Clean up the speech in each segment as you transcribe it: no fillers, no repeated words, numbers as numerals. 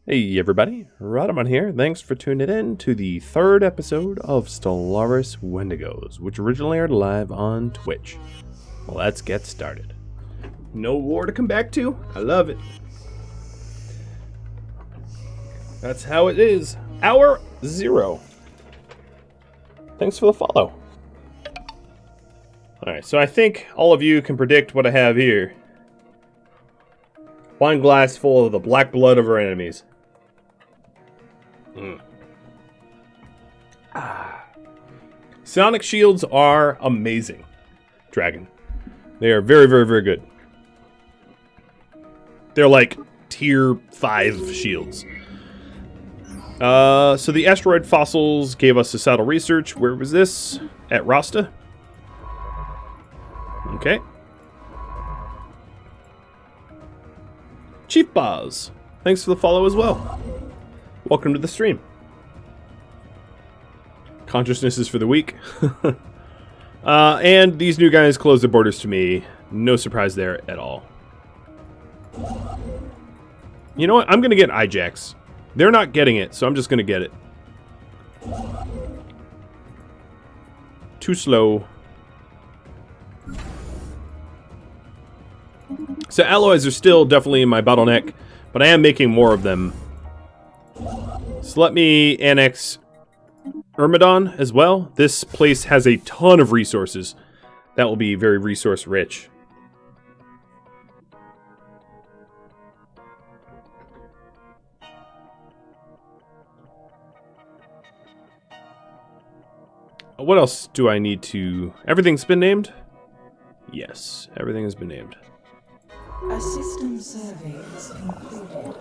Hey everybody, Rhadamant here. Thanks for tuning in to the third episode of Stellaris Wendigos, which originally aired live on Twitch. Let's get started. No war to come back to. I love it. That's how it is. Hour 0. Thanks for the follow. Alright, so I think all of you can predict what I have here. Wine glass full of the black blood of our enemies. Sonic shields are amazing, Dragon. They are very, very, very good. They're like tier 5 shields. So the asteroid fossils gave us a saddle research. Where was this? At Rasta. Okay. Chief Boz, thanks for the follow as well. Welcome to the stream. Consciousness is for the weak. And these new guys close the borders to me. No surprise there at all. You know what? I'm going to get Ijax. They're not getting it, so I'm just going to get it. Too slow. So alloys are still definitely in my bottleneck, but I am making more of them. So let me annex Rhadamant as well. This place has a ton of resources. That will be very resource rich. What else do I need to... Everything's been named? Yes, everything has been named. A system survey is concluded.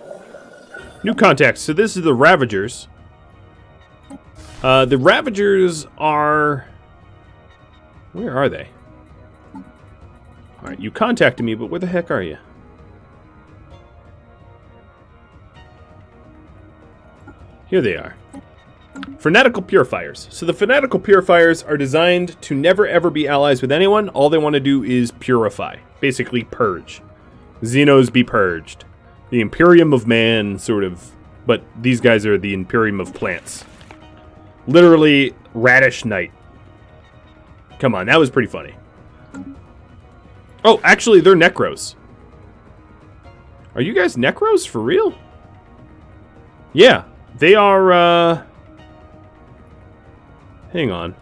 New contacts. So this is the Ravagers. The Ravagers are... Where are they? Alright, you contacted me, but where the heck are you? Here they are. Fanatical Purifiers. So the Fanatical Purifiers are designed to never ever be allies with anyone. All they want to do is purify. Basically purge. Xenos be purged. The Imperium of Man, sort of. But these guys are the Imperium of Plants. Literally, Radish Knight. Come on, that was pretty funny. Oh, actually, they're Necros. Are you guys Necros for real? Yeah, they are, Hang on.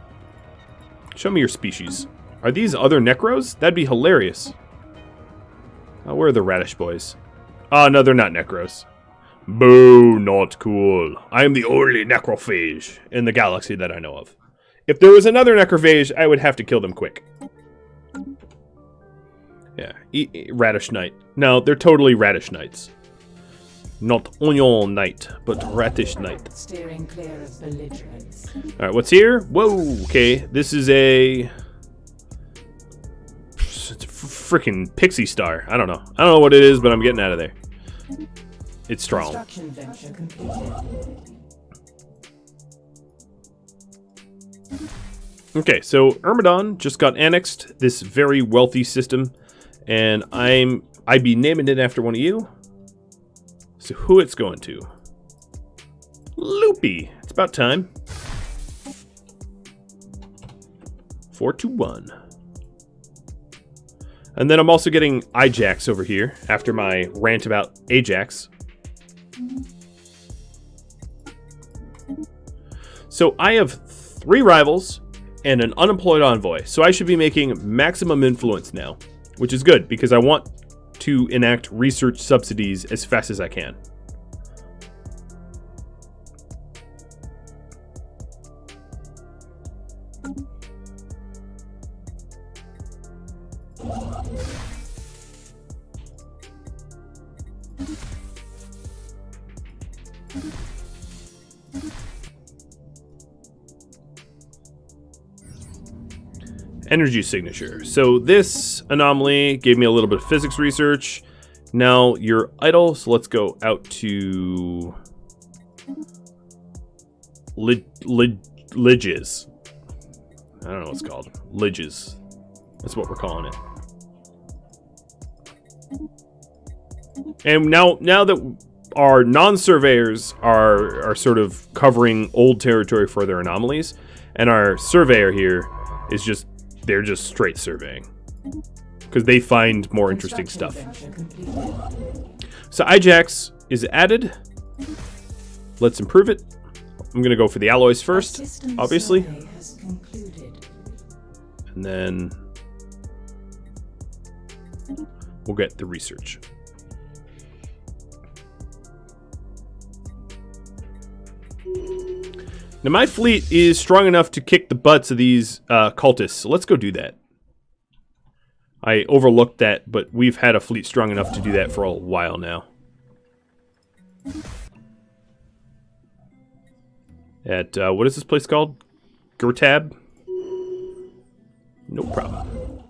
Show me your species. Are these other Necros? That'd be hilarious. Oh, where are the Radish boys? Oh, no, they're not Necros. Boo, not cool. I am the only necrophage in the galaxy that I know of. If there was another necrophage, I would have to kill them quick. Yeah, Radish Knight. No, they're totally Radish Knights. Not Onion Knight, but Radish Knight. Steering clear of belligerence. Alright, what's here? Whoa, okay. This is a... It's a freaking pixie star. I don't know. I don't know what it is, but I'm getting out of there. It's strong. Construction venture completed. Okay, so Rhadamant just got annexed this very wealthy system, and I'd be naming it after one of you. So who it's going to? Loopy. It's about time. 4-1. And then I'm also getting Ajax over here after my rant about Ajax. So I have 3 rivals and an unemployed envoy. So I should be making maximum influence now, which is good because I want to enact research subsidies as fast as I can. Energy signature. So this anomaly gave me a little bit of physics research. Now you're idle, so let's go out to Lidges. I don't know what it's called. Lidges. That's what we're calling it. And now that our non-surveyors are sort of covering old territory for their anomalies, and our surveyor here is they're just straight surveying because they find more interesting stuff. So Ijax is added. Let's improve it. I'm gonna go for the alloys first, obviously, and then we'll get the research. Now my fleet is strong enough to kick the butts of these cultists, so let's go do that. I overlooked that, but we've had a fleet strong enough to do that for a while now. At, what is this place called? Gurtab? No problem.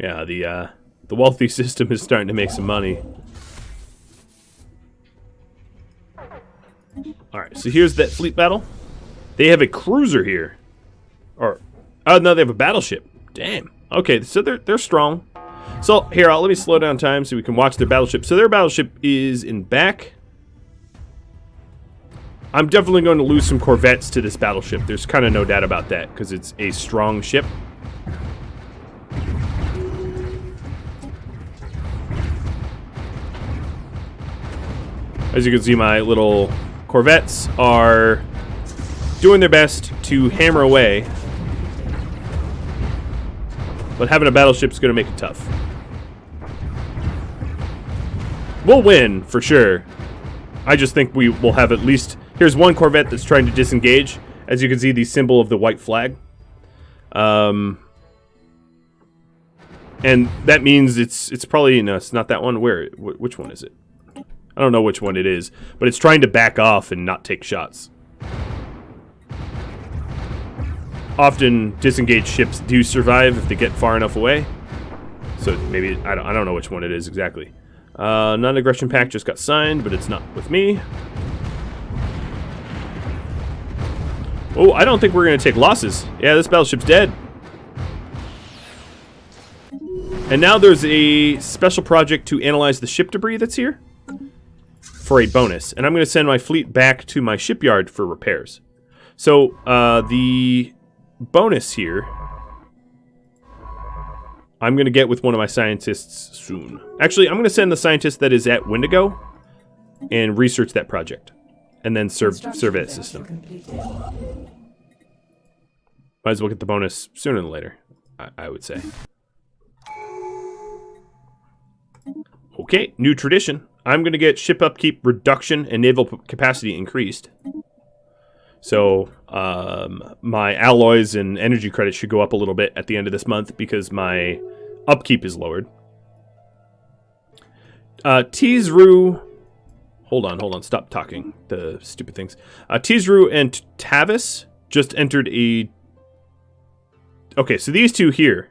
Yeah, the wealthy system is starting to make some money. Alright, so here's that fleet battle. They have a cruiser here. Or, oh no, they have a battleship. Damn. Okay, so they're strong. So, here, let me slow down time so we can watch their battleship. So their battleship is in back. I'm definitely going to lose some corvettes to this battleship. There's kind of no doubt about that, because it's a strong ship. As you can see, my little corvettes are doing their best to hammer away. But having a battleship is going to make it tough. We'll win, for sure. I just think we will have at least... Here's one corvette that's trying to disengage. As you can see, the symbol of the white flag. And that means it's probably... No, it's not that one. Which one is it? I don't know which one it is. But it's trying to back off and not take shots. Often, disengaged ships do survive if they get far enough away. So maybe... I don't know which one it is exactly. Non-aggression pact just got signed, but it's not with me. Oh, I don't think we're going to take losses. Yeah, this battleship's dead. And now there's a special project to analyze the ship debris that's here for a bonus. And I'm going to send my fleet back to my shipyard for repairs. So, the bonus here, I'm going to get with one of my scientists soon. Actually, I'm going to send the scientist that is at Wendigo and research that project. And then survey that system. Might as well get the bonus sooner than later, I would say. Okay, new tradition. I'm going to get ship upkeep reduction and naval capacity increased. So, my alloys and energy credits should go up a little bit at the end of this month because my upkeep is lowered. Tizru... Hold on, stop talking. The stupid things. Tizru and Tavis just entered a... Okay, so these two here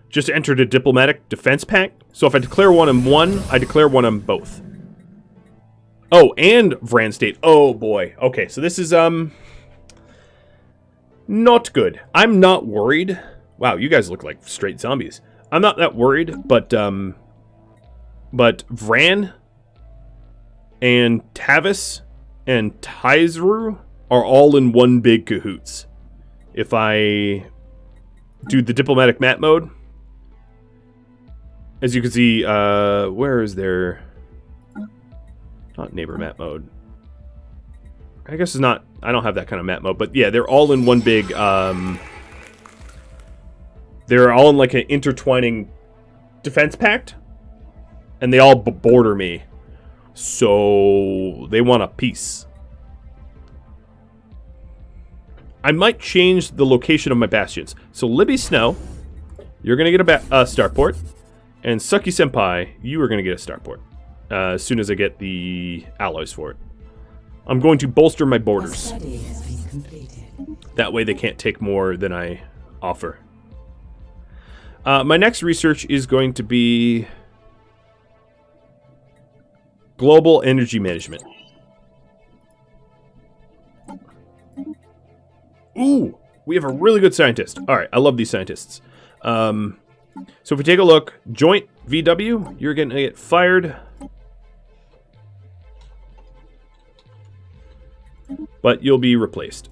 just entered a diplomatic defense pact. So if I declare one on one, I declare one on both. Oh, and Vran State. Oh, boy. Okay, so this is, not good. I'm not worried. Wow, you guys look like straight zombies. I'm not that worried, but Vran and Tavis and Tizru are all in one big cahoots. If I do the diplomatic map mode, as you can see, where is their... Not neighbor map mode. I guess it's not... I don't have that kind of map mode, but yeah, they're all in one big... they're all in like an intertwining defense pact, and they all border me. So they want a peace. I might change the location of my bastions. So Libby Snow, you're going to get a starport. And Sucky Senpai, you are going to get a starport. As soon as I get the alloys for it. I'm going to bolster my borders. That way they can't take more than I offer. My next research is going to be... Global energy management. Ooh, we have a really good scientist. All right, I love these scientists. So if we take a look, joint VW, you're going to get fired. But you'll be replaced.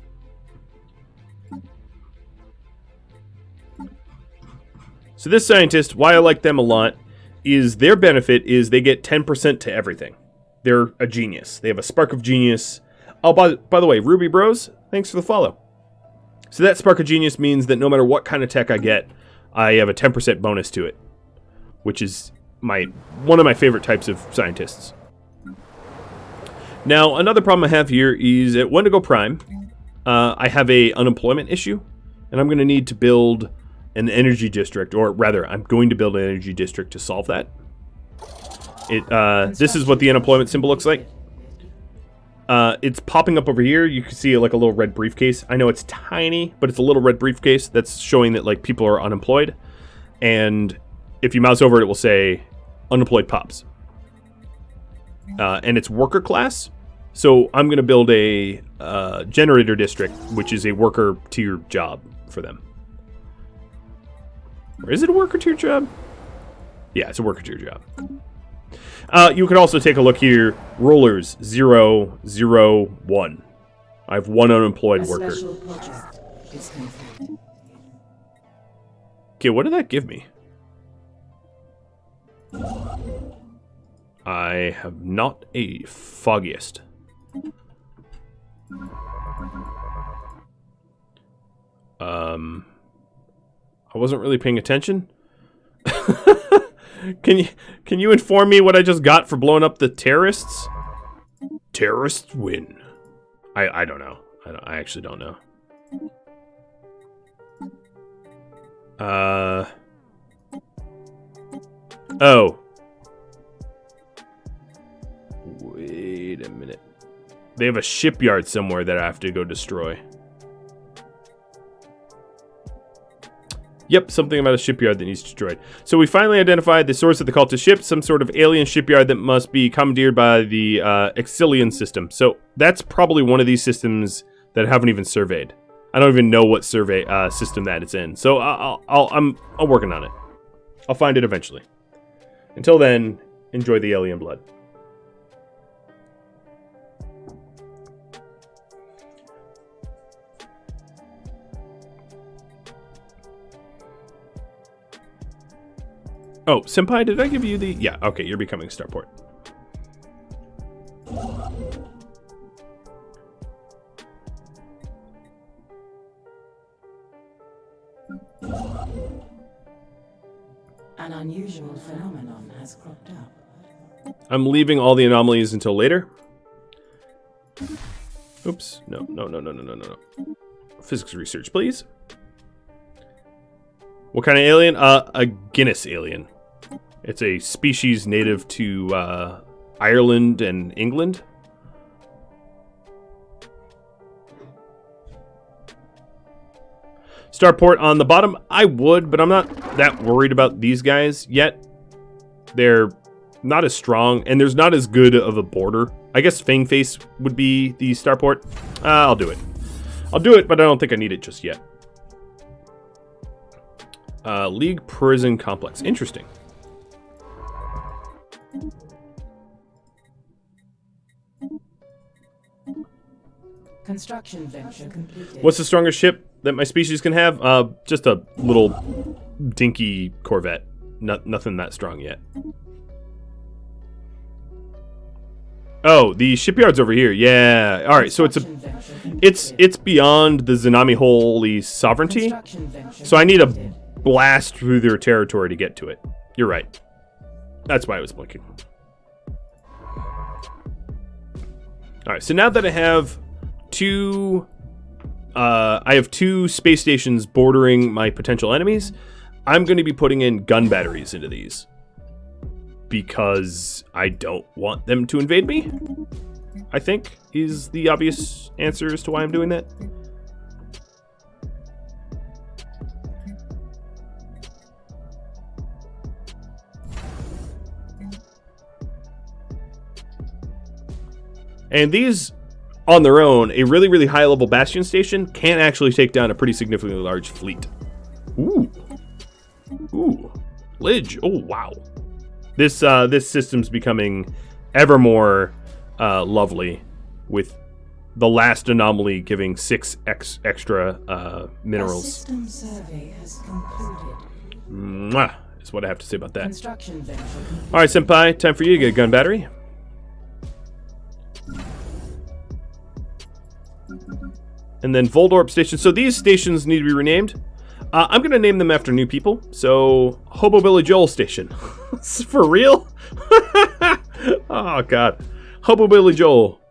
So this scientist, why I like them a lot, is their benefit is they get 10% to everything. They're a genius. They have a spark of genius. Oh, by the way, Ruby Bros, thanks for the follow. So that spark of genius means that no matter what kind of tech I get, I have a 10% bonus to it, which is one of my favorite types of scientists. Now, another problem I have here is at Wendigo Prime, I have a unemployment issue, and I'm going to need to build an energy district, or rather, I'm going to build an energy district to solve that. This is what the unemployment symbol looks like. It's popping up over here. You can see like a little red briefcase. I know it's tiny, but it's a little red briefcase that's showing that like people are unemployed. And if you mouse over it, it will say unemployed pups. And it's worker class. So I'm going to build a generator district, which is a worker tier job for them. Or is it a worker tier job? Yeah, it's a worker tier job. You can also take a look here. Rollers 0, 0, 1. I have one unemployed worker. Okay, what did that give me? I have not a foggiest. I wasn't really paying attention. Can you inform me what I just got for blowing up the terrorists? Terrorists win. I don't know. I actually don't know. Oh. Wait a minute. They have a shipyard somewhere that I have to go destroy. Yep, something about a shipyard that needs destroyed. So we finally identified the source of the cultist ship, some sort of alien shipyard that must be commandeered by the Exilian system. So that's probably one of these systems that I haven't even surveyed. I don't even know what survey system that it's in. So I'm working on it. I'll find it eventually. Until then, enjoy the alien blood. Oh, Senpai, did I give you the... Yeah, okay, you're becoming Starport. An unusual phenomenon has cropped up. I'm leaving all the anomalies until later. Oops. No. Physics research, please. What kind of alien? A Guinness alien. It's a species native to Ireland and England. Starport on the bottom. I would, but I'm not that worried about these guys yet. They're not as strong, and there's not as good of a border. I guess Fangface would be the starport. I'll do it. I'll do it, but I don't think I need it just yet. League Prison Complex. Interesting. Construction venture completed. What's the strongest ship that my species can have? Just a little dinky Corvette. Nothing that strong yet. Oh, the shipyard's over here. Yeah. All right. So it's beyond the Zanami Holy Sovereignty. So I need a blast through their territory to get to it. You're right. That's why I was blinking. All right. So now that I have two space stations bordering my potential enemies, I'm going to be putting in gun batteries into these because I don't want them to invade me, I think, is the obvious answer as to why I'm doing that. And these, on their own, a really, really high-level bastion station can actually take down a pretty significantly large fleet. Ooh. Ooh. Lidge. Oh, wow. This system's becoming ever more lovely, with the last anomaly giving 6 extra minerals. A system survey has concluded. Mwah, is what I have to say about that. Construction venture complete. All right, Senpai, time for you to get a gun battery. And then Voldorp Station. So these stations need to be renamed. I'm going to name them after new people. So, Hobo Billy Joel Station. For real? Oh, God. Hobo Billy Joel.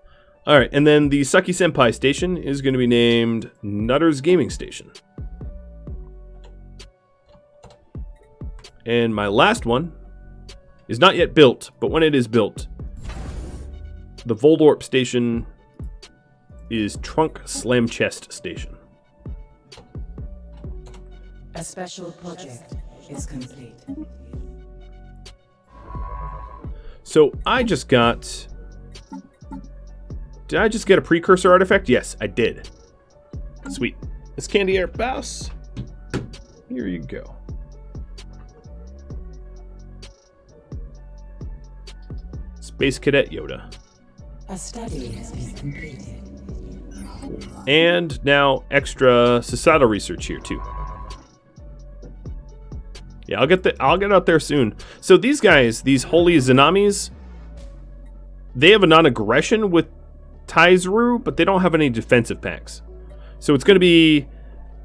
All right, and then the Sucky Senpai Station is going to be named Nutter's Gaming Station. And my last one is not yet built, but when it is built, the Voldorp Station is Trunk Slam Chest Station. A special project is complete. So I just got... Did I just get a precursor artifact? Yes, I did. Sweet. It's Candy Air Boss. Here you go. Space Cadet Yoda. A study has been completed. And now extra societal research here too. Yeah, I'll get out there soon. So these guys, these holy Zanamis, they have a non-aggression with Taizuru, but they don't have any defensive packs. So it's going to be,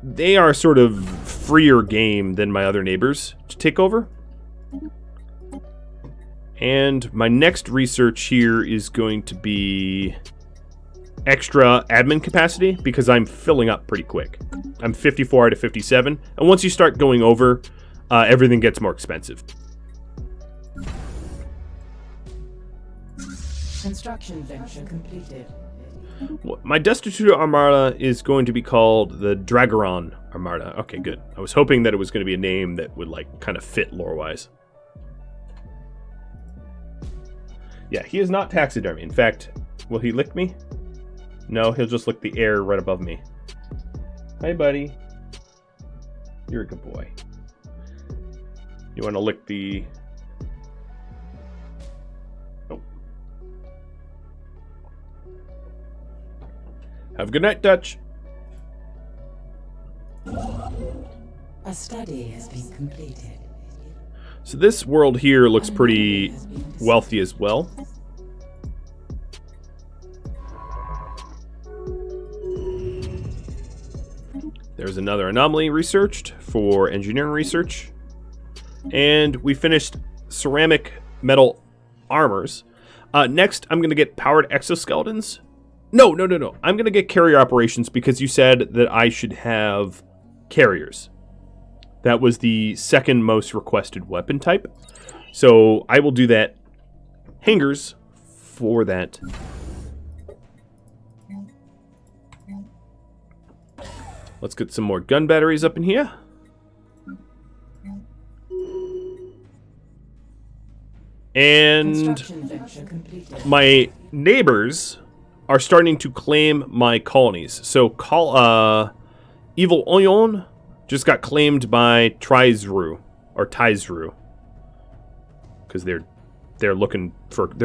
they are sort of freer game than my other neighbors to take over. And my next research here is going to be extra admin capacity, because I'm filling up pretty quick. I'm 54 out of 57, and once you start going over, everything gets more expensive. Construction venture completed. My Destitute Armada is going to be called the Dragaron Armada. Okay, good. I was hoping that it was going to be a name that would, like, kind of fit lore-wise. Yeah, he is not taxidermy. In fact, will he lick me? No, he'll just lick the air right above me. Hi, buddy. You're a good boy. You want to lick the... Oh. Have a good night, Dutch. A study has been completed. So this world here looks pretty wealthy as well. There's another anomaly researched for engineering research. And we finished ceramic metal armors. Next, I'm going to get powered exoskeletons. No. I'm going to get carrier operations because you said that I should have carriers. That was the second most requested weapon type. So I will do that. Hangars for that. Let's get some more gun batteries up in here. And my neighbors are starting to claim my colonies. So Evil Oyon just got claimed by Taizuru, because they're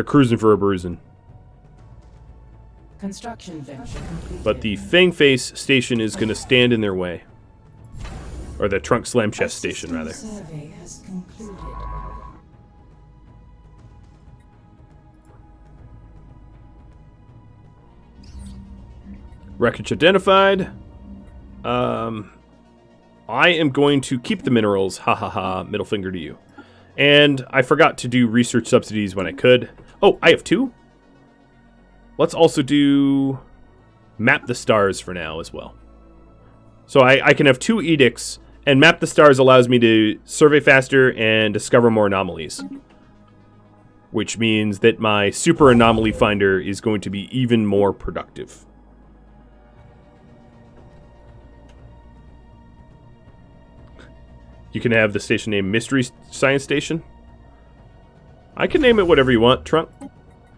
cruising for a bruising. Construction venture completed. But the Fang Face station is going to stand in their way, or the Trunk Slam Chest station rather. Survey has concluded. Wreckage identified. I am going to keep the minerals. Ha ha ha. Middle finger to you. And I forgot to do research subsidies when I could. Oh, I have 2. Let's also do map the stars for now as well. So I can have 2 edicts, and map the stars allows me to survey faster and discover more anomalies. Which means that my super anomaly finder is going to be even more productive. You can have the station name Mystery Science Station. I can name it whatever you want, Trunk.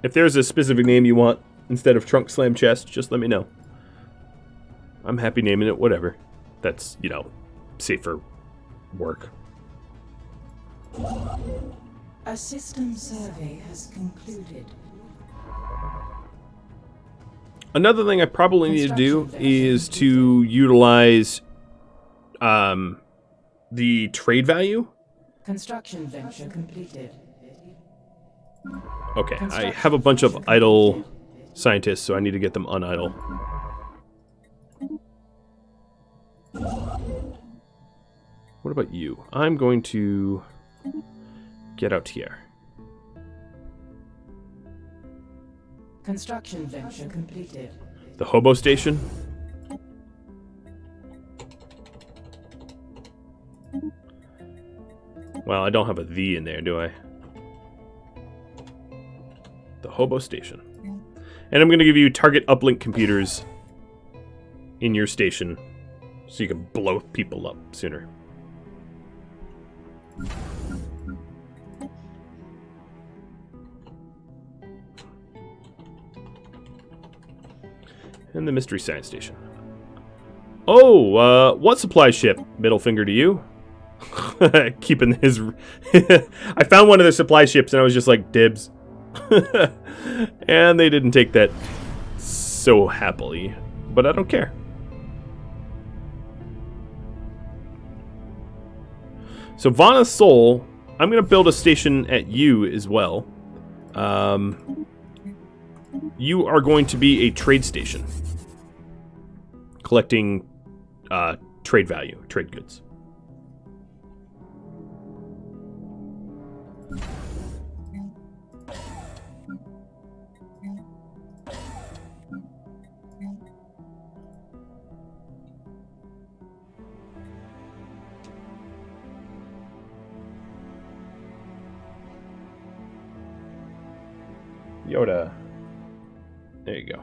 If there's a specific name you want instead of Trunk Slam Chest, just let me know. I'm happy naming it whatever. That's, safer work. A system survey has concluded. Another thing I probably need to do is to utilize the trade value. Construction venture completed. Okay, I have a bunch of idle scientists, so I need to get them unidle. What about you? I'm going to get out here. Construction venture completed. The hobo station. Well, I don't have a "the" in there, do I? The hobo station. And I'm going to give you target uplink computers in your station so you can blow people up sooner. And the Mystery Science Station. Oh, what supply ship? Middle finger to you. Keeping his... I found one of their supply ships and I was just like, dibs. And they didn't take that so happily. But I don't care. So Vana Sol, I'm going to build a station at you as well. You are going to be a trade station. Collecting trade value, trade goods. Yoda. There you go.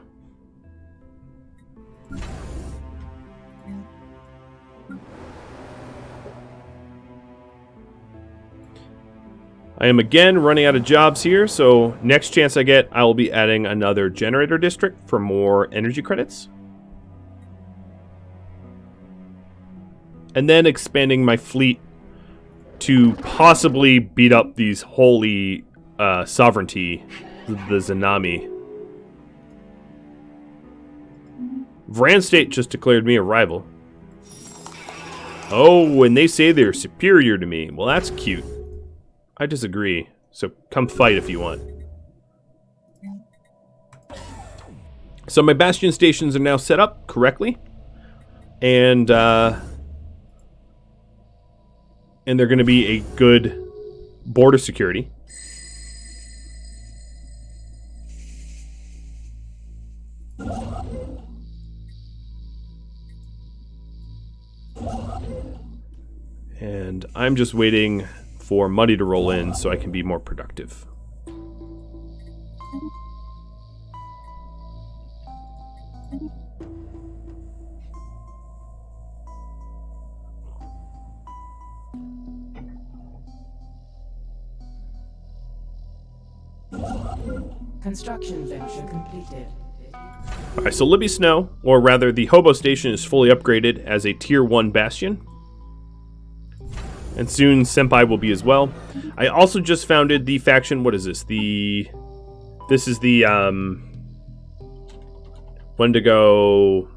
I am again running out of jobs here, so next chance I get, I will be adding another generator district for more energy credits. And then expanding my fleet to possibly beat up these holy sovereignty, the Zanami. Vran State just declared me a rival. Oh, and they say they're superior to me. Well, that's cute. I disagree, so come fight if you want. So my bastion stations are now set up correctly. And they're going to be a good border security. And I'm just waiting for money to roll in so I can be more productive. Construction venture completed. Alright, so Libby Snow, or rather the Hobo Station, is fully upgraded as a Tier 1 Bastion. And soon Senpai will be as well. I also just founded the faction, what is this? This is the Wendigo...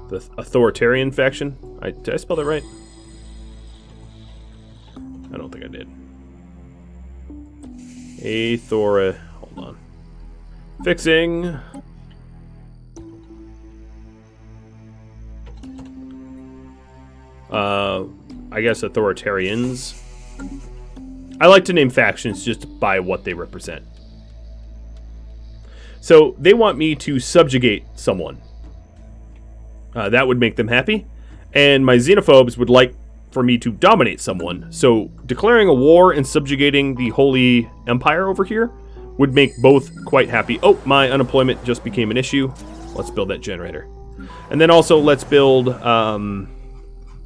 The authoritarian faction. Did I spell that right? I don't think I did. Hold on. Fixing. I guess authoritarians. I like to name factions just by what they represent. So they want me to subjugate someone. That would make them happy. And my xenophobes would like for me to dominate someone. So declaring a war and subjugating the Holy Empire over here would make both quite happy. Oh, my unemployment just became an issue. Let's build that generator. And then also let's build...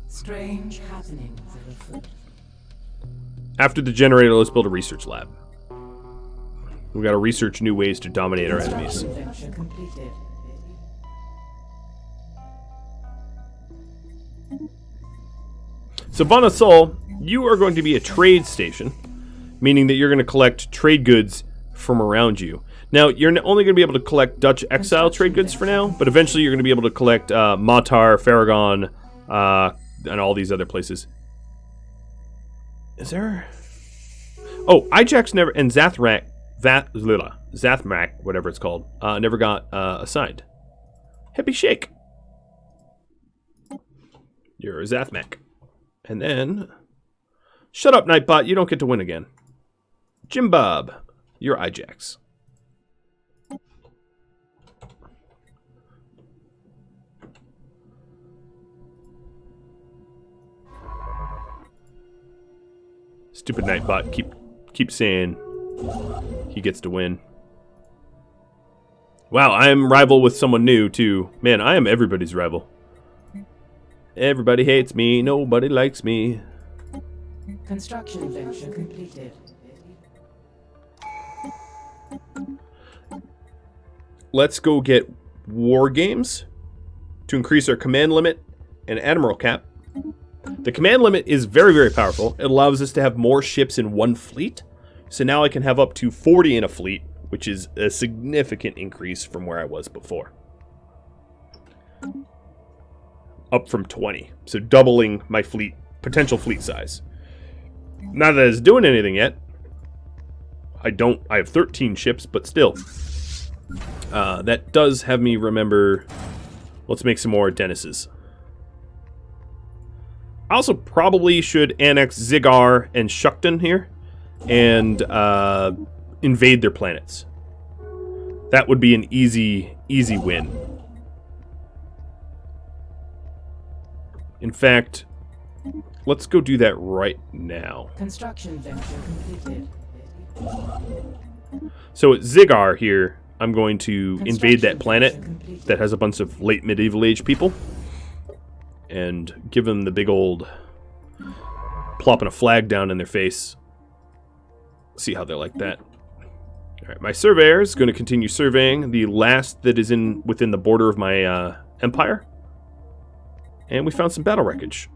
Strange happenings afoot. After the generator, let's build a research lab. We got to research new ways to dominate our enemies. Venture completed. So Vana Sol, you are going to be a trade station, meaning that you're going to collect trade goods from around you. Now, you're only going to be able to collect Dutch exile trade goods for now, but eventually you're going to be able to collect Matar, Farragon, and all these other places. Is there... Oh, Ijax never... And Zathrak, whatever it's called, never got assigned. Happy Shake. You're a Zathmak. And then... Shut up, Nightbot. You don't get to win again. Jim Bob. You're Ijax. Stupid Nightbot keep saying he gets to win. Wow, I am rival with someone new too. Man, I am everybody's rival. Everybody hates me, nobody likes me. Construction venture completed. Let's go get war games to increase our command limit and admiral cap. The command limit is very, very powerful. It allows us to have more ships in one fleet. So now I can have up to 40 in a fleet, which is a significant increase from where I was before. Up from 20. So doubling my fleet, potential fleet size. Not that it's doing anything yet. I have 13 ships, but still. That does have me remember, let's make some more Dennises. I also probably should annex Zigar and Shukton here and invade their planets. That would be an easy win. In fact, let's go do that right now. Construction venture completed. So at Zigar here, I'm going to invade that planet that has a bunch of late medieval age people and give them the big old plopping a flag down in their face. See how they like that. All right, my surveyor is going to continue surveying the last that is within the border of my empire. And we found some battle wreckage.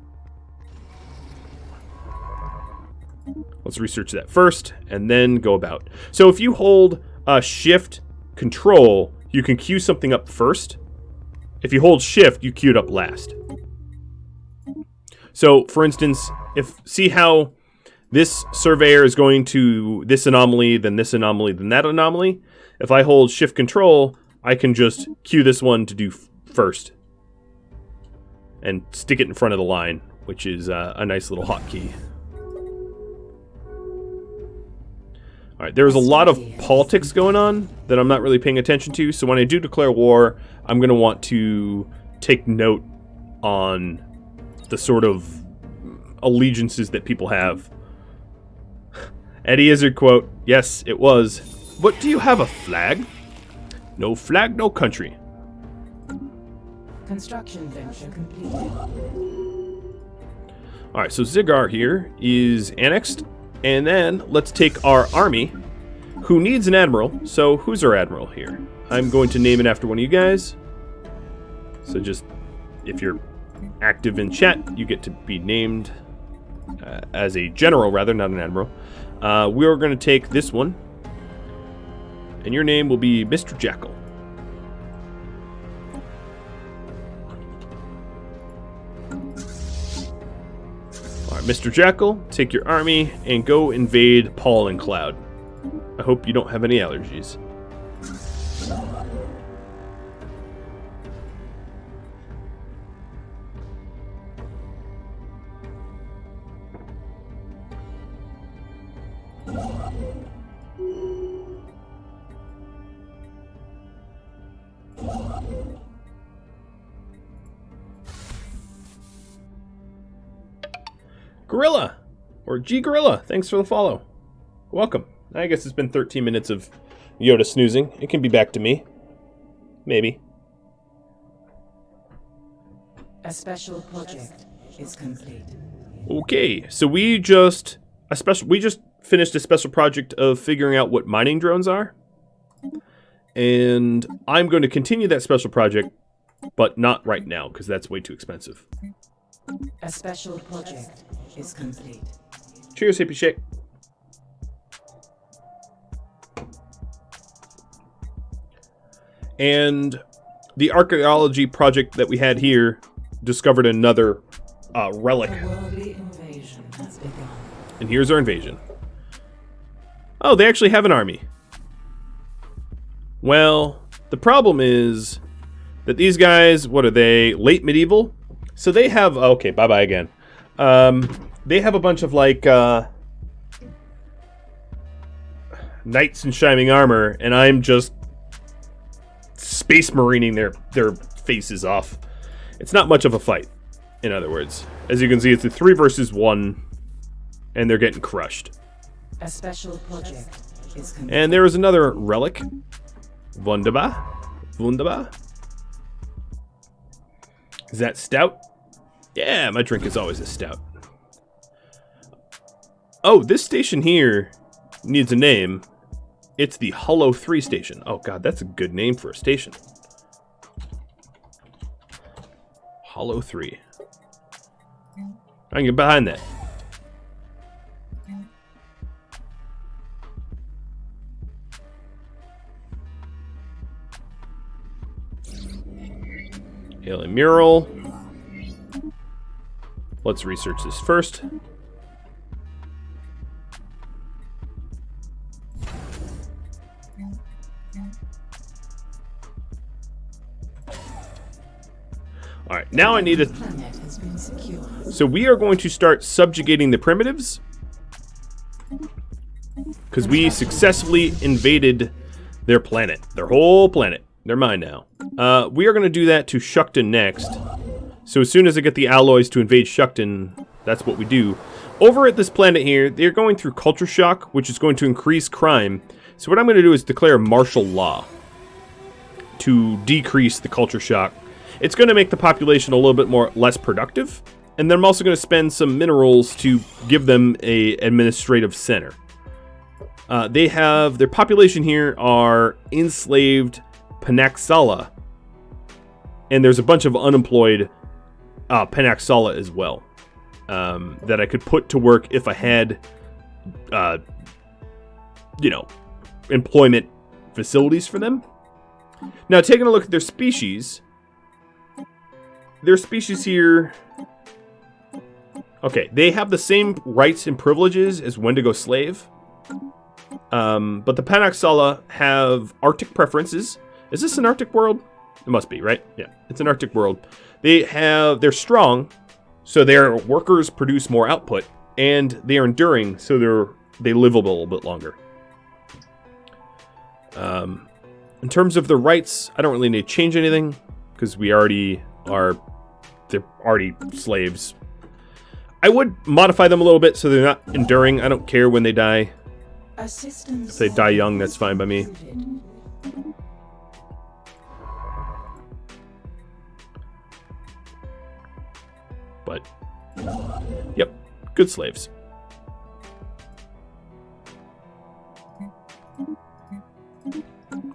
Let's research that first, and then go about. So if you hold Shift Control, you can queue something up first. If you hold Shift, you queue it up last. So, for instance, see how this surveyor is going to this anomaly, then this anomaly, then that anomaly? If I hold Shift Control, I can just queue this one to do first. And stick it in front of the line, which is a nice little hotkey. Alright, there's a lot of politics going on that I'm not really paying attention to, so when I do declare war, I'm going to want to take note on the sort of allegiances that people have. Eddie Izzard quote, yes, it was. But do you have a flag? No flag, no country. Construction venture completed. Alright, so Zigar here is annexed. And then let's take our army, who needs an admiral. So who's our admiral here? I'm going to name it after one of you guys. So just, if you're active in chat, you get to be named as a general, rather, not an admiral. We're going to take this one. And your name will be Mr. Jackal. Alright, Mr. Jackal, take your army and go invade Paul and Cloud. I hope you don't have any allergies. Gorilla, or G Gorilla, thanks for the follow. Welcome. I guess it's been 13 minutes of Yoda snoozing. It can be back to me. Maybe. A special project is complete. Okay, so we just finished a special project of figuring out what mining drones are. And I'm going to continue that special project, but not right now, because that's way too expensive. A special project is complete. Cheers, hippie shake. And the archaeology project that we had here discovered another relic. A worldly invasion has begun. And here's our invasion. Oh, they actually have an army. Well, the problem is that these guys, what are they, late medieval? So they have, okay, bye-bye again. They have a bunch of, like, knights in shining armor, and I'm just space marining their faces off. It's not much of a fight, in other words. As you can see, it's a 3 versus 1, and they're getting crushed. A special project is complete. And there is another relic. Wunderbar. Wunderbar. Is that stout? Yeah, my drink is always a stout. Oh, this station here needs a name. It's the Hollow 3 station. Oh god, that's a good name for a station. Hollow 3. I can get behind that. Alien mural. Let's research this first. Alright, now I need a... Planet has been secured. So we are going to start subjugating the primitives. Because we successfully invaded their planet. Their whole planet. They're mine now. We are going to do that to Shukton next. So as soon as I get the alloys to invade Shukton, that's what we do. Over at this planet here, they're going through culture shock, which is going to increase crime. So what I'm going to do is declare martial law to decrease the culture shock. It's going to make the population a little bit less productive. And then I'm also going to spend some minerals to give them a administrative center. They have, their population here are enslaved Panaxala. And there's a bunch of unemployed Panaxala as well. That I could put to work if I had, employment facilities for them. Now, taking a look at their species here... Okay, they have the same rights and privileges as Wendigo slave. But the Panaxala have Arctic preferences. Is this an Arctic world? It must be, right? Yeah, it's an Arctic world. They're strong, so their workers produce more output, and they are enduring, so they live a little bit longer. In terms of the rights, I don't really need to change anything, because they're already slaves. I would modify them a little bit so they're not enduring. I don't care when they die. If they die young, that's fine by me. But, yep, good slaves.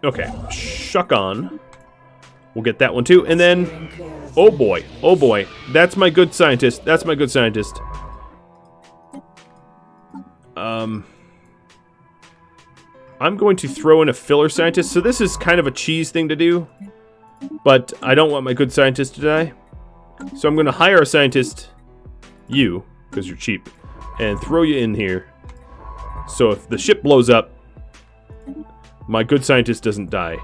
Okay, shuck on. We'll get that one too. And then, oh boy, that's my good scientist. That's my good scientist. I'm going to throw in a filler scientist. So this is kind of a cheese thing to do, but I don't want my good scientist to die. So I'm going to hire a scientist, you, because you're cheap, and throw you in here. So if the ship blows up, my good scientist doesn't die.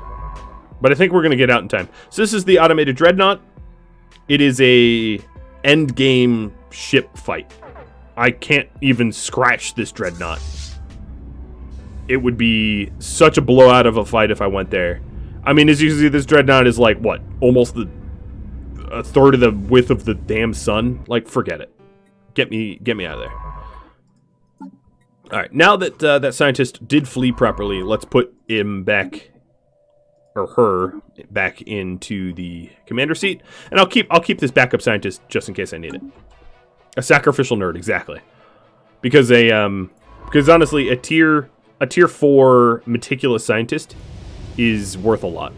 But I think we're going to get out in time. So this is the automated dreadnought. It is a end game ship fight. I can't even scratch this dreadnought. It would be such a blowout of a fight if I went there. I mean, as you can see, this dreadnought is like, what? Almost a third of the width of the damn sun. Like, forget it. Get me out of there. Alright, now that that scientist did flee properly, let's put him back, or her, back into the commander seat. And I'll keep this backup scientist just in case I need it. A sacrificial nerd, exactly. Because because honestly, a tier 4 meticulous scientist is worth a lot.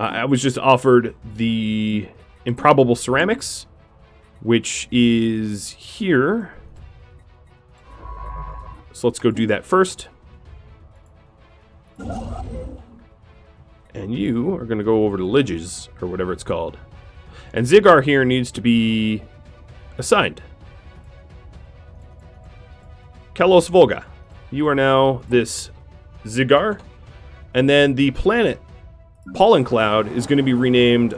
I was just offered the improbable ceramics, which is here. So let's go do that first. And you are going to go over to Lidges, or whatever it's called. And Zygar here needs to be assigned. Kelos Volga. You are now this Zygar. And then the planet, Pollen Cloud, is going to be renamed...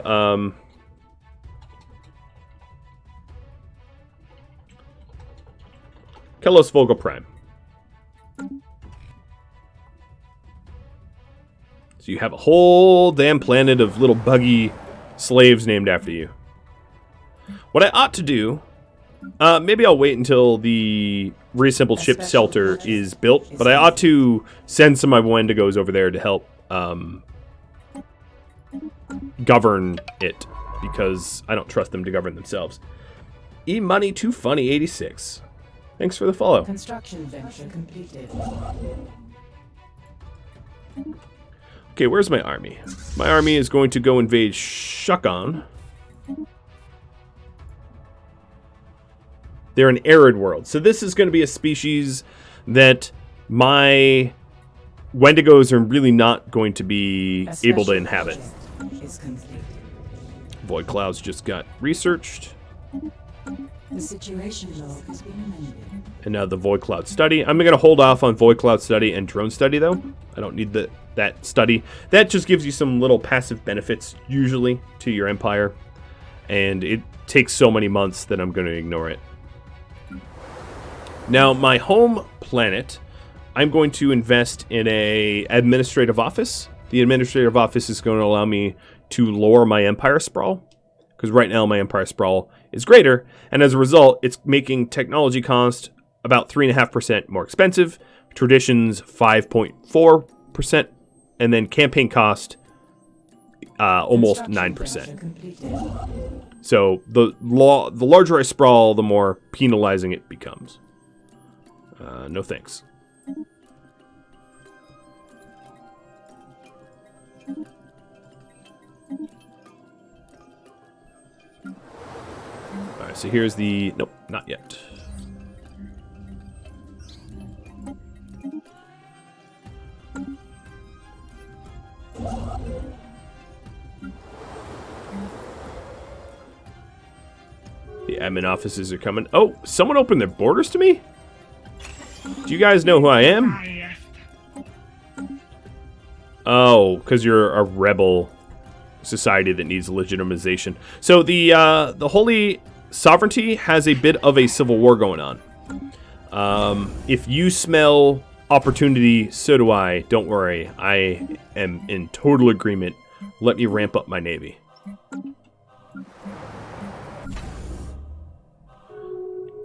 Kelos Volga Prime. So you have a whole damn planet of little buggy slaves named after you. What I ought to do, maybe I'll wait until the reassembled ship shelter is built, but I ought to send some of my Wendigos over there to help govern it, because I don't trust them to govern themselves. E-Money Too Funny 86. Thanks for the follow. Construction venture completed. Okay, where's my army? My army is going to go invade Shukon. They're an arid world. So this is going to be a species that my Wendigos are really not going to be able to inhabit. Void Clouds just got researched. The situation log has been amended. And now the Void Cloud study. I'm going to hold off on Void Cloud study and drone study, though. I don't need that study. That just gives you some little passive benefits, usually, to your empire. And it takes so many months that I'm going to ignore it. Now, my home planet, I'm going to invest in a administrative office. The administrative office is going to allow me to lower my empire sprawl. Because right now my empire sprawl is greater, and as a result, it's making technology cost about 3.5% more expensive, traditions 5.4%, and then campaign cost almost 9%. So the larger I sprawl, the more penalizing it becomes. No thanks. Alright, so here's the... Nope, not yet. The admin offices are coming. Oh, someone opened their borders to me? Do you guys know who I am? Oh, because you're a rebel society that needs legitimization. So the Holy Sovereignty has a bit of a civil war going on. If you smell opportunity, so do I. Don't worry. I am in total agreement. Let me ramp up my navy.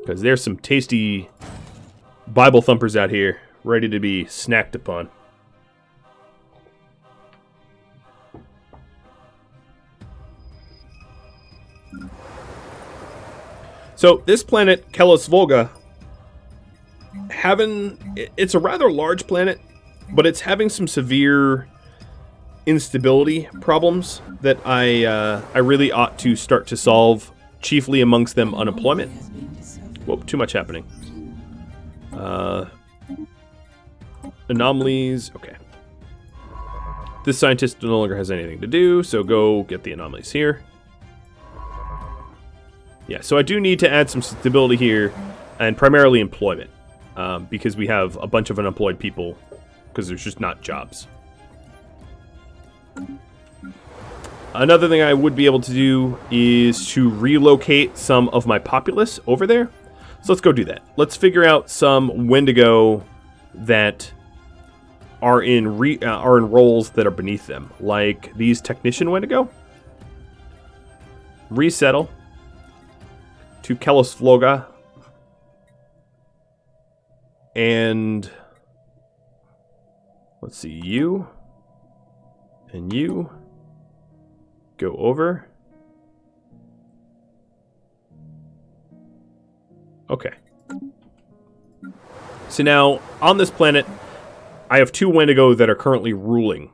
Because there's some tasty Bible thumpers out here, ready to be snacked upon. So this planet, Kelos Volga, it's a rather large planet, but it's having some severe instability problems that I really ought to start to solve, chiefly amongst them unemployment. Whoa, too much happening. Anomalies, okay. This scientist no longer has anything to do, so go get the anomalies here. Yeah, so I do need to add some stability here, and primarily employment, because we have a bunch of unemployed people, because there's just not jobs. Another thing I would be able to do is to relocate some of my populace over there. So let's go do that. Let's figure out some Wendigo that are in roles that are beneath them, like these technician Wendigo. Resettle to Kelos Vloga, and let's see, you and you go over. Okay. So now, on this planet, I have two Wendigo that are currently ruling,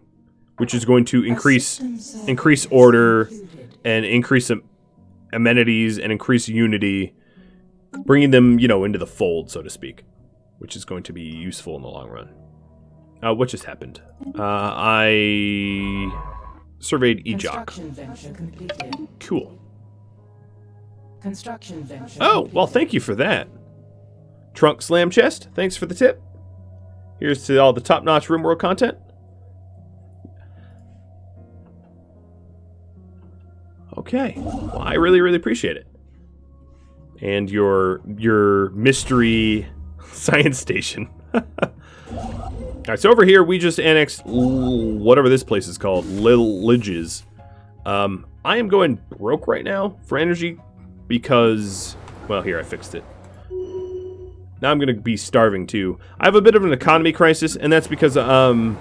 which is going to increase order and increase amenities and increase unity, bringing them, you know, into the fold, so to speak, which is going to be useful in the long run. What just happened? I surveyed Ejok. Cool. Construction venture. Oh, well, thank you for that. Trunk Slam Chest, thanks for the tip. Here's to all the top-notch RimWorld content. Okay, well, I really, really appreciate it. And your mystery science station. Alright, so over here, we just annexed whatever this place is called, Lidges. I am going broke right now for energy because, well, here, I fixed it. Now I'm going to be starving, too. I have a bit of an economy crisis, and that's because, well,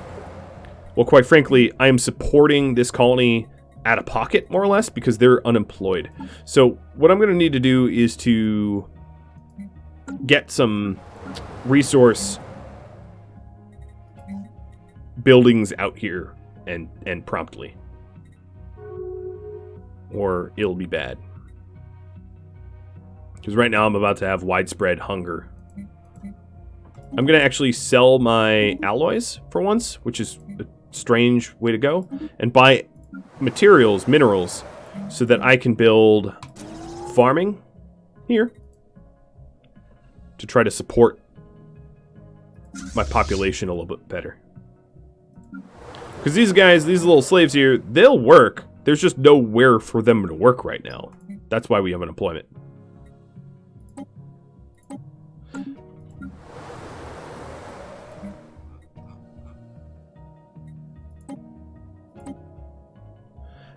quite frankly, I am supporting this colony out of pocket, more or less, because they're unemployed. So what I'm going to need to do is to get some resource buildings out here and promptly, or it'll be bad. Because right now I'm about to have widespread hunger. I'm going to actually sell my alloys for once, which is a strange way to go, and buy materials, minerals, so that I can build farming here to try to support my population a little bit better. Because these guys, these little slaves here, they'll work. There's just nowhere for them to work right now. That's why we have unemployment.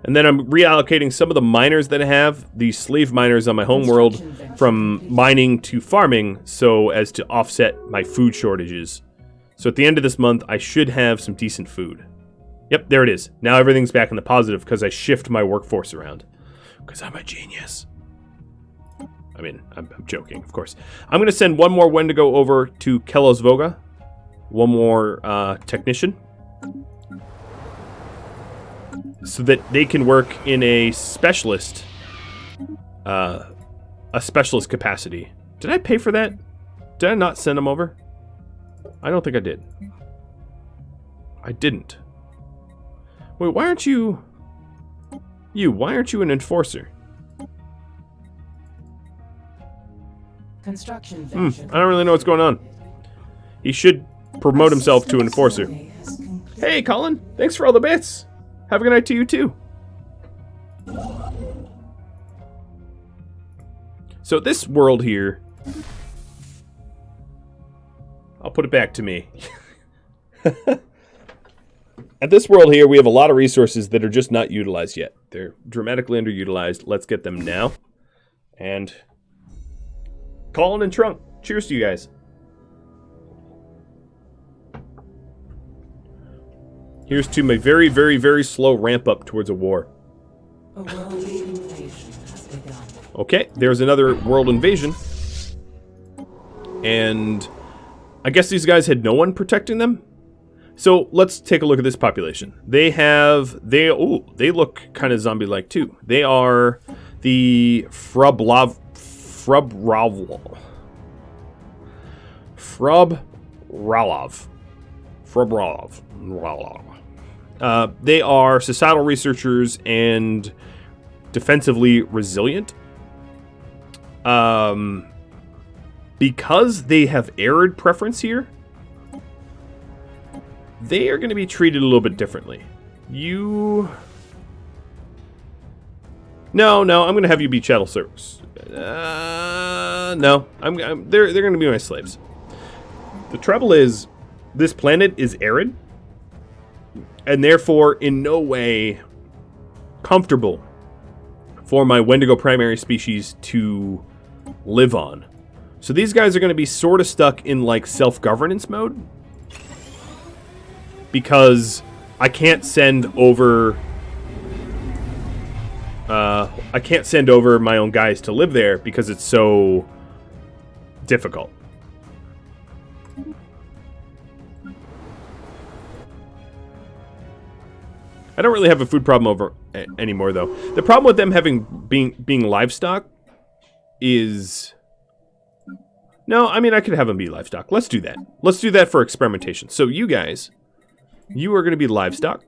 And then I'm reallocating some of the miners that I have, these slave miners on my home world, from mining to farming, so as to offset my food shortages. So at the end of this month, I should have some decent food. Yep, there it is. Now everything's back in the positive because I shift my workforce around. Because I'm a genius. I mean, I'm joking, of course. I'm going to send one more Wendigo over to Kelosvoga. One more technician. So that they can work in a specialist capacity. Did I pay for that? Did I not send them over? I don't think I did. I didn't. Wait, why aren't you... why aren't you an enforcer? Construction I don't really know what's going on. He should promote himself to enforcer. Hey, Colin! Thanks for all the bits! Have a good night to you, too. So this world here... I'll put it back to me. At this world here, we have a lot of resources that are just not utilized yet. They're dramatically underutilized. Let's get them now. And... Colin and Trunk, cheers to you guys. Here's to my very, very, very slow ramp up towards a war. A world invasion has begun. Okay, there's another world invasion. And I guess these guys had no one protecting them. So let's take a look at this population. They look kind of zombie-like too. They are the Frubralov. They are societal researchers and defensively resilient. Because they have arid preference here, they are going to be treated a little bit differently. No, I'm going to have you be chattel servers. No, they're going to be my slaves. The trouble is, this planet is arid, and therefore in no way comfortable for my Wendigo primary species to live on. So these guys are going to be sort of stuck in like self-governance mode, because I can't send over my own guys to live there because it's so difficult. I don't really have a food problem anymore, though. The problem with them being livestock is... No, I mean, I could have them be livestock. Let's do that. Let's do that for experimentation. So you guys, you are going to be livestock.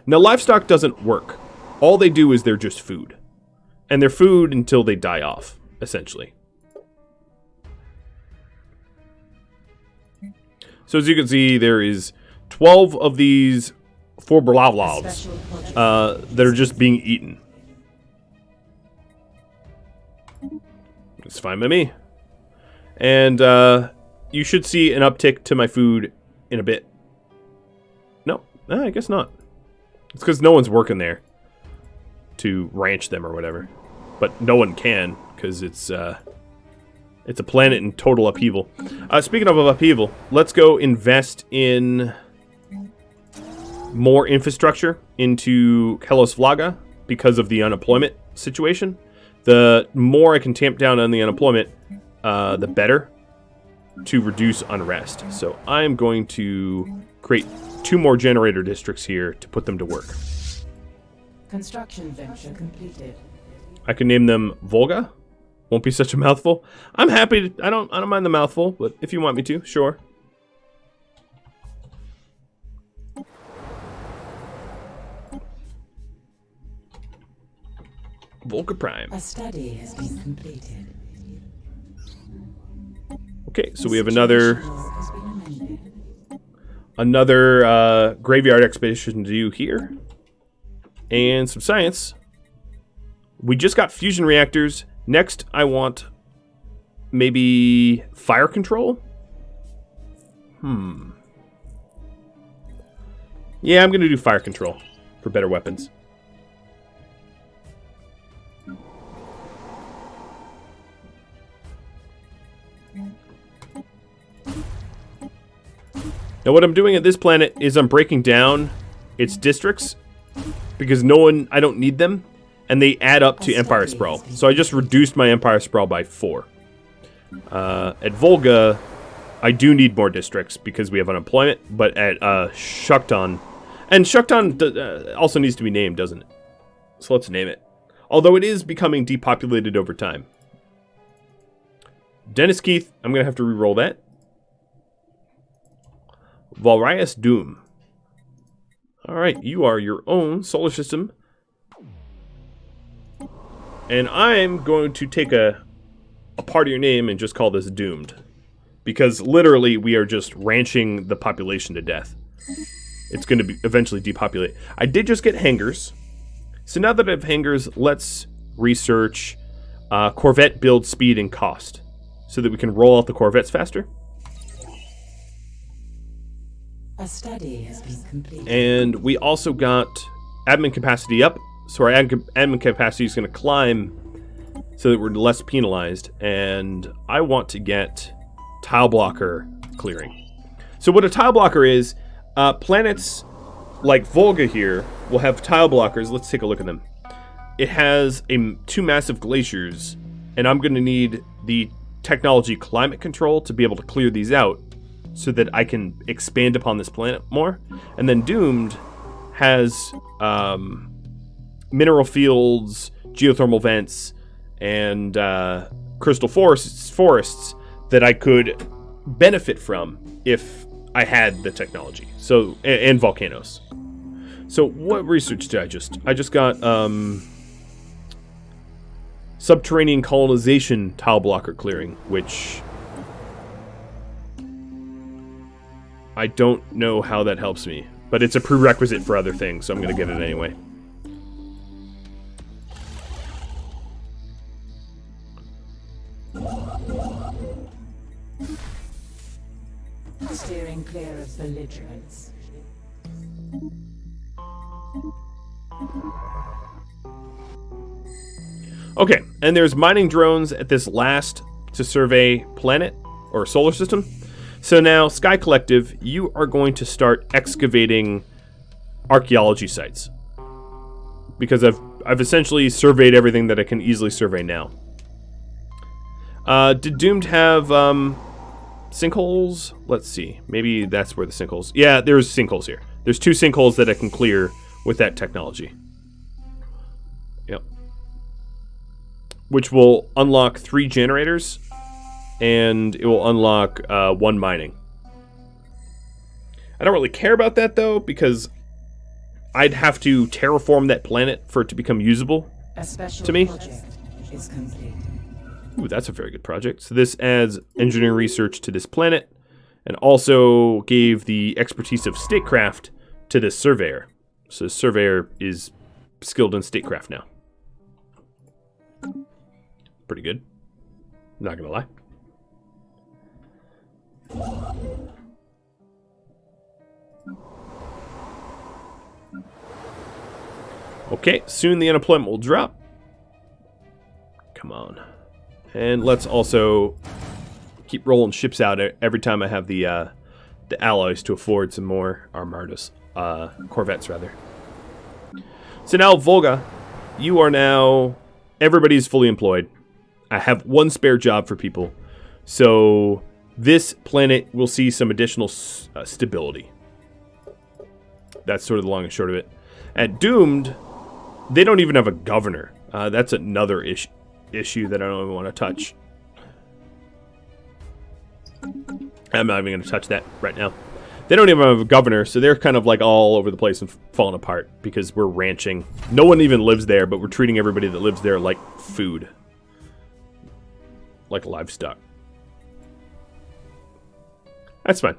Now, livestock doesn't work. All they do is they're just food. And they're food until they die off, essentially. So as you can see, there is 12 of these forblavlavs that are just being eaten. It's fine by me. And you should see an uptick to my food in a bit. No, I guess not. It's because no one's working there to ranch them or whatever. But no one can, because it's a planet in total upheaval. Speaking of upheaval, let's go invest in more infrastructure into Hellas Vlaga because of the unemployment situation. The more I can tamp down on the unemployment, the better to reduce unrest. So I'm going to create 2 more generator districts here to put them to work. Construction venture completed. I can name them Volga. Won't be such a mouthful. I'm happy to, I don't mind the mouthful, but if you want me to, sure. Volga Prime. A study has been completed. Okay, so we have another graveyard expedition to do here. And some science. We just got fusion reactors. Next, I want maybe fire control? Yeah, I'm going to do fire control for better weapons. Now what I'm doing at this planet is I'm breaking down its districts because I don't need them, and they add up to Empire Sprawl. So I just reduced my Empire Sprawl by 4. At Volga, I do need more districts because we have unemployment, but at Shukton, and Shukton also needs to be named, doesn't it? So let's name it. Although it is becoming depopulated over time. Dennis Keith, I'm going to have to re-roll that. Valrius Doom. Alright, you are your own solar system. And I'm going to take a part of your name and just call this Doomed. Because literally we are just ranching the population to death. It's going to eventually depopulate. I did just get hangars. So now that I have hangars, let's research Corvette build speed and cost. So that we can roll out the Corvettes faster. A study has been completed. And we also got admin capacity up. So our admin capacity is going to climb so that we're less penalized. And I want to get tile blocker clearing. So what a tile blocker is, planets like Volga here will have tile blockers. Let's take a look at them. It has 2 massive glaciers, and I'm going to need the technology climate control to be able to clear these out so that I can expand upon this planet more. And then Doomed has mineral fields, geothermal vents, and crystal forests that I could benefit from if I had the technology. So, and volcanoes. So what research did I just got subterranean colonization tile blocker clearing, which I don't know how that helps me, but it's a prerequisite for other things, so I'm going to get it anyway. Steering clear of belligerents. Okay, and there's mining drones at this last to survey planet or solar system. So now, Sky Collective, you are going to start excavating archaeology sites. Because I've essentially surveyed everything that I can easily survey now. Did Doomed have sinkholes? Let's see. Maybe that's where the sinkholes... Yeah, there's sinkholes here. There's 2 sinkholes that I can clear with that technology. Yep. Which will unlock 3 generators, and it will unlock 1 mining. I don't really care about that, though, because I'd have to terraform that planet for it to become usable to me. Is complete. Ooh, that's a very good project. So this adds engineering research to this planet, and also gave the expertise of statecraft to this surveyor. So the surveyor is skilled in statecraft now. Pretty good. Not gonna lie. Okay, soon the unemployment will drop. Come on. And let's also keep rolling ships out every time I have the alloys to afford some more armadas. Corvettes, rather. So now, Volga, you are now... Everybody's fully employed. I have 1 spare job for people. So this planet will see some additional stability. That's sort of the long and short of it. At Doomed, they don't even have a governor. That's another issue that I don't even want to touch. I'm not even going to touch that right now. They don't even have a governor, so they're kind of like all over the place and falling apart because we're ranching. No one even lives there, but we're treating everybody that lives there like food. Like livestock. That's fine.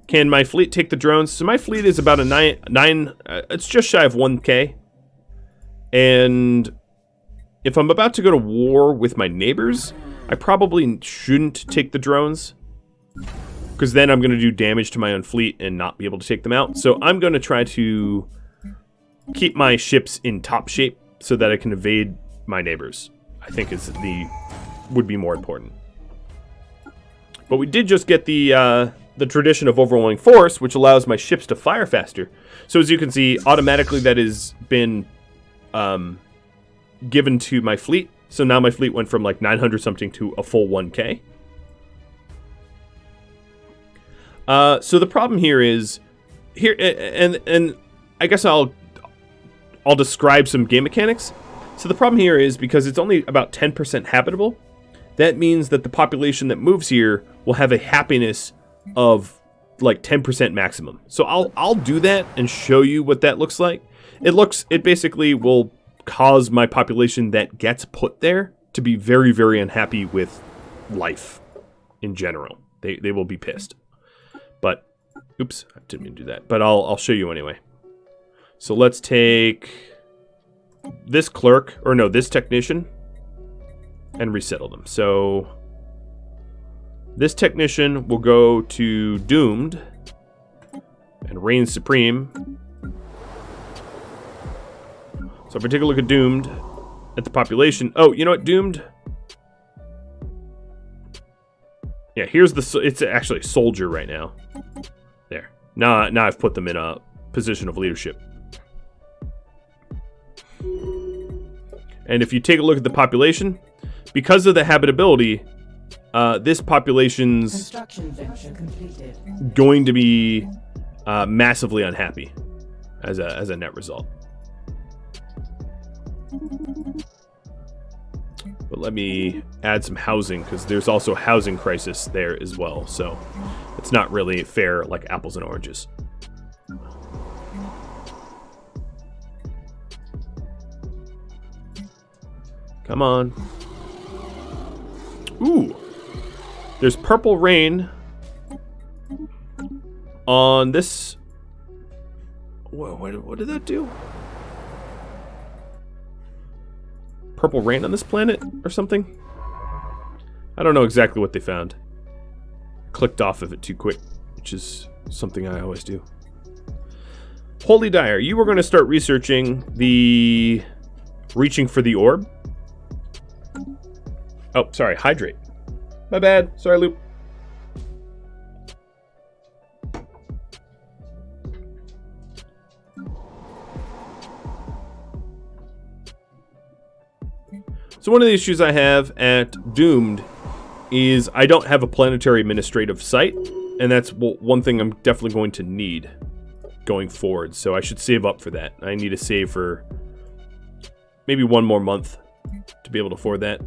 Can my fleet take the drones? So my fleet is about a 9 it's just shy of 1K. And if I'm about to go to war with my neighbors, I probably shouldn't take the drones, because then I'm going to do damage to my own fleet and not be able to take them out. So I'm going to try to keep my ships in top shape so that I can evade my neighbors. I think would be more important. But we did just get the tradition of overwhelming force, which allows my ships to fire faster. So as you can see, automatically that has been given to my fleet. So now my fleet went from like 900 something to a full 1K. So the problem here is and I guess I'll describe some game mechanics. So the problem here is because it's only about 10% habitable. That means that the population that moves here will have a happiness of like 10% maximum. So I'll do that and show you what that looks like. It basically will cause my population that gets put there to be very, very unhappy with life in general. They will be pissed. But oops, I didn't mean to do that. But I'll show you anyway. So let's take this clerk, or no, this technician, and resettle them. So this technician will go to Doomed and reign supreme. So if I take a look at Doomed, at the population. Oh, you know what, Doomed? Yeah, here's it's actually a soldier right now. There. Now I've put them in a position of leadership. And if you take a look at the population, because of the habitability, this population's going to be massively unhappy as a net result. But let me add some housing, because there's also a housing crisis there as well. So it's not really fair like apples and oranges. Come on. Ooh. There's purple rain on this. What did that do? Purple rain on this planet or something? I don't know exactly what they found. Clicked off of it too quick, which is something I always do. Holy Dyer, you were going to start researching the reaching for the orb. Oh, sorry, hydrate. My bad. Sorry, Loop. So one of the issues I have at Doomed is I don't have a planetary administrative site, and that's one thing I'm definitely going to need going forward. So I should save up for that. I need to save for maybe 1 more month to be able to afford that.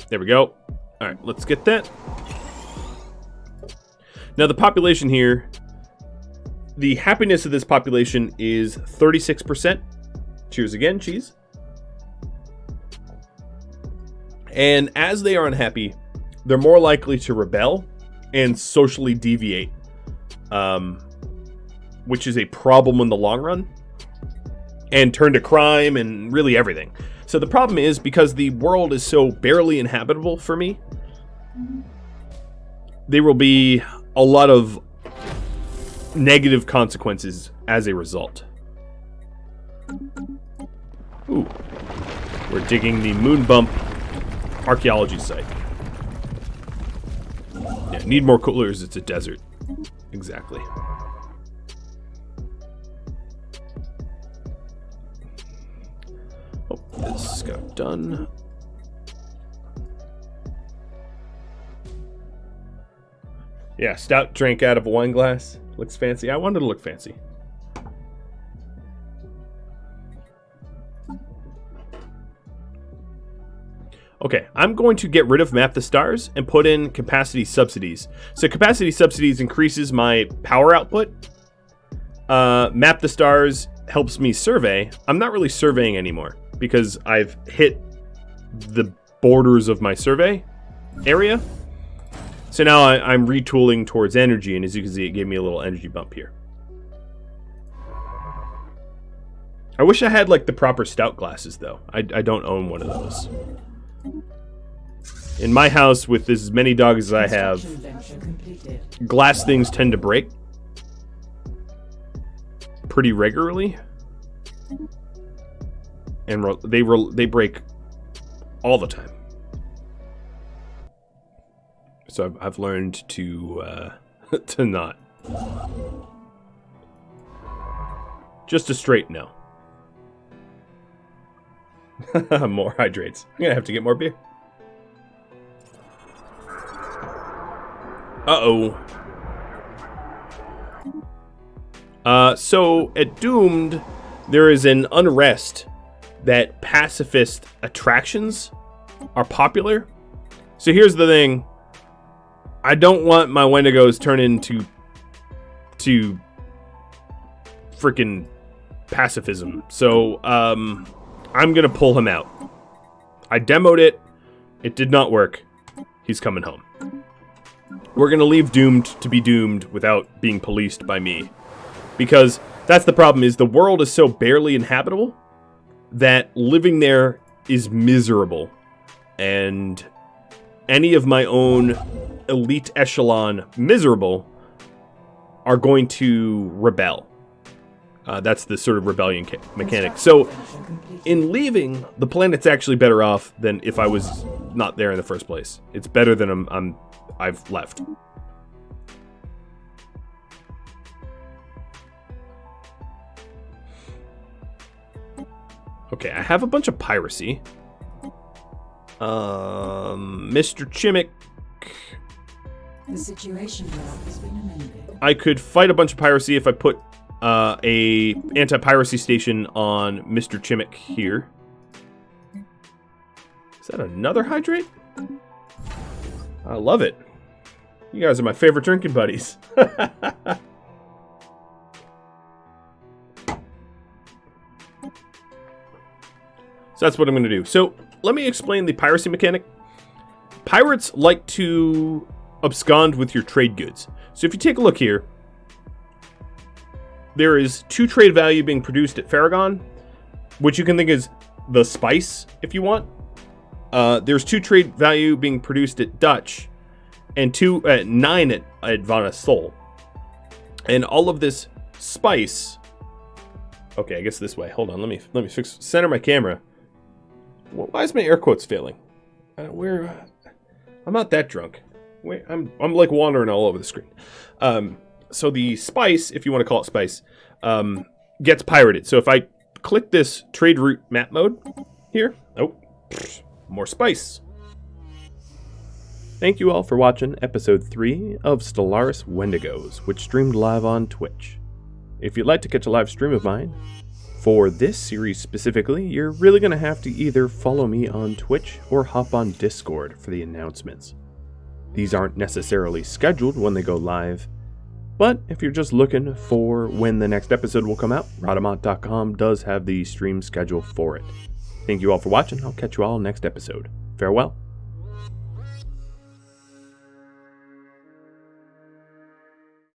There we go. All right, let's get that. Now the population here, the happiness of this population is 36%. Cheers again, cheese. And as they are unhappy, they're more likely to rebel and socially deviate, which is a problem in the long run, and turn to crime and really everything. So the problem is, because the world is so barely inhabitable for me, there will be a lot of negative consequences as a result. Ooh. We're digging the Moon Bump archaeology site. Yeah, need more coolers, it's a desert. Exactly. Oh, this got done. Yeah, stout drink out of a wine glass. Looks fancy. I wanted to look fancy. Okay, I'm going to get rid of Map the Stars and put in capacity subsidies. So capacity subsidies increases my power output. Map the Stars helps me survey. I'm not really surveying anymore because I've hit the borders of my survey area. So now I'm retooling towards energy, and as you can see, it gave me a little energy bump here. I wish I had like the proper stout glasses though. I don't own one of those. In my house, with as many dogs as I have, glass things tend to break pretty regularly, and they break all the time. So I've learned to to not. Just a straight no. More hydrates. I'm gonna have to get more beer. Uh-oh. So at Doomed, there is an unrest that pacifist attractions are popular. So here's the thing. I don't want my Wendigos turned into freaking pacifism. So I'm gonna pull him out. I demoed it. It did not work. He's coming home. We're gonna leave Doomed to be doomed without being policed by me. Because that's the problem, is the world is so barely inhabitable that living there is miserable. And any of my own elite echelon miserable are going to rebel. That's the sort of rebellion mechanic. So in leaving, the planet's actually better off than if I was not there in the first place. It's better than I've left. Okay, I have a bunch of piracy. Mr. Chimmick. The situation has been amended. I could fight a bunch of piracy if I put a anti-piracy station on Mr. Chimmick here. Is that another hydrate? I love it. You guys are my favorite drinking buddies. So that's what I'm going to do. So let me explain the piracy mechanic. Pirates like to abscond with your trade goods. So if you take a look here, there is 2 trade value being produced at Faragon, which you can think is the spice if you want. There's 2 trade value being produced at Dutch, and 9 at Vana Sol. And all of this spice. Okay, I guess this way. Hold on, let me center my camera. Why is my air quotes failing? I'm not that drunk. Wait, I'm like wandering all over the screen. So the spice, if you want to call it spice, gets pirated. So if I click this trade route map mode here, more spice. Thank you all for watching episode 3 of Stellaris Wendigos, which streamed live on Twitch. If you'd like to catch a live stream of mine, for this series specifically, you're really going to have to either follow me on Twitch or hop on Discord for the announcements. These aren't necessarily scheduled when they go live, but if you're just looking for when the next episode will come out, Rhadamant.com does have the stream schedule for it. Thank you all for watching. I'll catch you all next episode. Farewell.